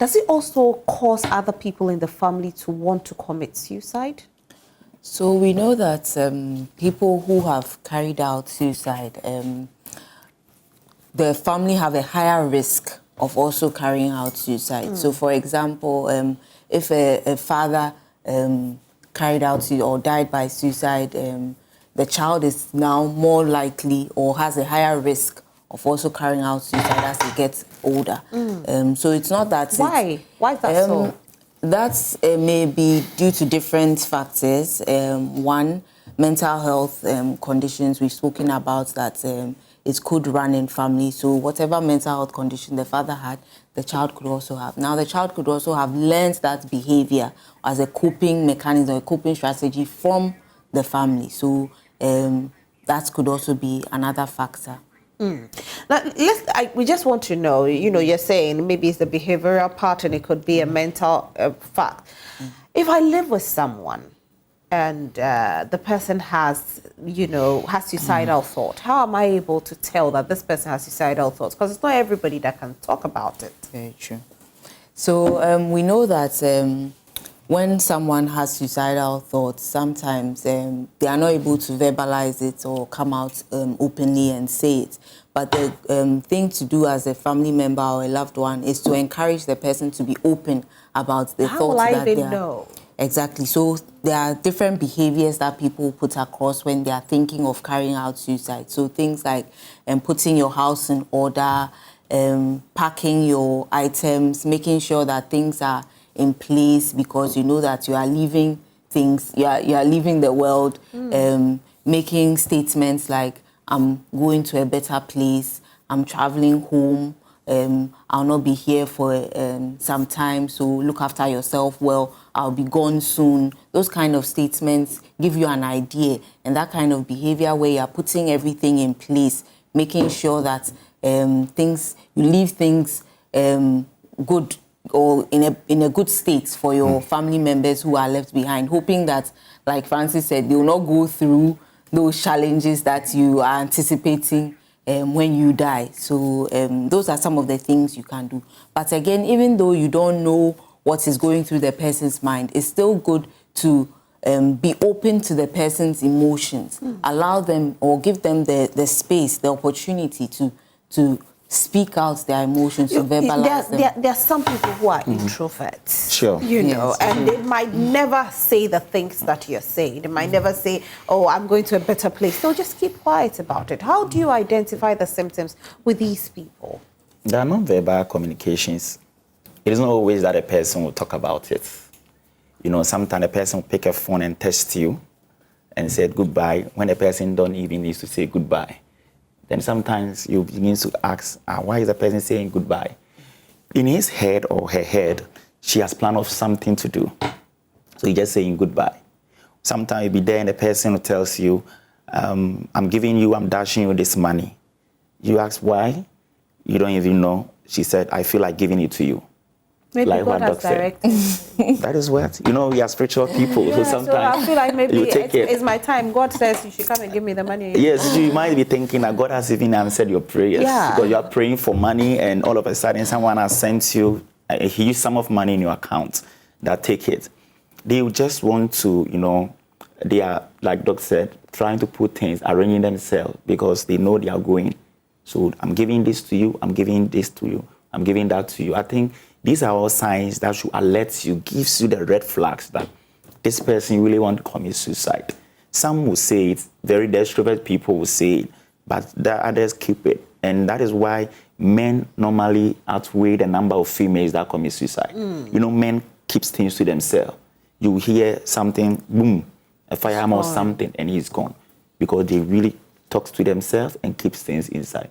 does it also cause other people in the family to want to commit suicide? So we know that people who have carried out suicide, the family have a higher risk of also carrying out suicide. So for example, if a father carried out or died by suicide, the child is now more likely or has a higher risk of also carrying out suicide as he gets older. So it's not that... Why? Why is that so? That may be due to different factors. One, mental health conditions. We've spoken about that it could run in family. So whatever mental health condition the father had, the child could also have. Now, the child could also have learned that behavior as a coping mechanism, a coping strategy from the family. So that could also be another factor. Now, we just want to know, you're saying maybe it's the behavioral part and it could be a mental fact. If I live with someone and the person has suicidal thought, how am I able to tell that this person has suicidal thoughts? Because it's not everybody that can talk about it. Very true. So we know that when someone has suicidal thoughts, sometimes they are not able to verbalize it or come out openly and say it. But the thing to do as a family member or a loved one is to encourage the person to be open about the thoughts that they How will I even know? Exactly. So there are different behaviors that people put across when they are thinking of carrying out suicide. So things like putting your house in order, packing your items, making sure that things are in place because you know that you are leaving things, you are leaving the world, making statements like, I'm going to a better place, I'm traveling home, I'll not be here for some time, so look after yourself well, I'll be gone soon. Those kind of statements give you an idea, and that kind of behavior where you're putting everything in place, making sure that you leave things good or in a good state for your family members who are left behind, hoping that, like Francis said, they will not go through those challenges that you are anticipating when you die. So those are some of the things you can do. But again, even though you don't know what is going through the person's mind, it's still good to be open to the person's emotions. Allow them or give them the space, the opportunity to speak out their emotions, to verbalize them. There are some people who are introverts. Sure. And they might never say the things that you're saying. They might never say, oh, I'm going to a better place. They'll just keep quiet about it. How do you identify the symptoms with these people? There are non-verbal communications. It isn't always that a person will talk about it. Sometimes a person will pick a phone and text you and say goodbye when a person don't even need to say goodbye. Then sometimes you begin to ask, why is the person saying goodbye? In his head or her head, she has planned of something to do. So he's just saying goodbye. Sometimes you'll be there and the person tells you, I'm dashing you this money. You ask why? You don't even know. She said, I feel like giving it to you. Maybe like God has directed. That is what, we are spiritual people. Yeah, so sometimes I feel like maybe it's my time. God says you should come and give me the money. Yes, you might be thinking that God has even answered your prayers. Yeah. Because you are praying for money and all of a sudden someone has sent you a huge sum of money in your account. That take it. They just want to, they are, like Doc said, trying to put things, arranging themselves because they know they are going. So I'm giving this to you, I'm giving this to you, I'm giving that to you. I think these are all signs that should alert you, gives you the red flags that this person really wants to commit suicide. Some will say it, very extrovert people will say it, but the others keep it. And that is why men normally outweigh the number of females that commit suicide. Men keep things to themselves. You hear something, boom, a firearm or something, and he's gone. Because they really talk to themselves and keep things inside.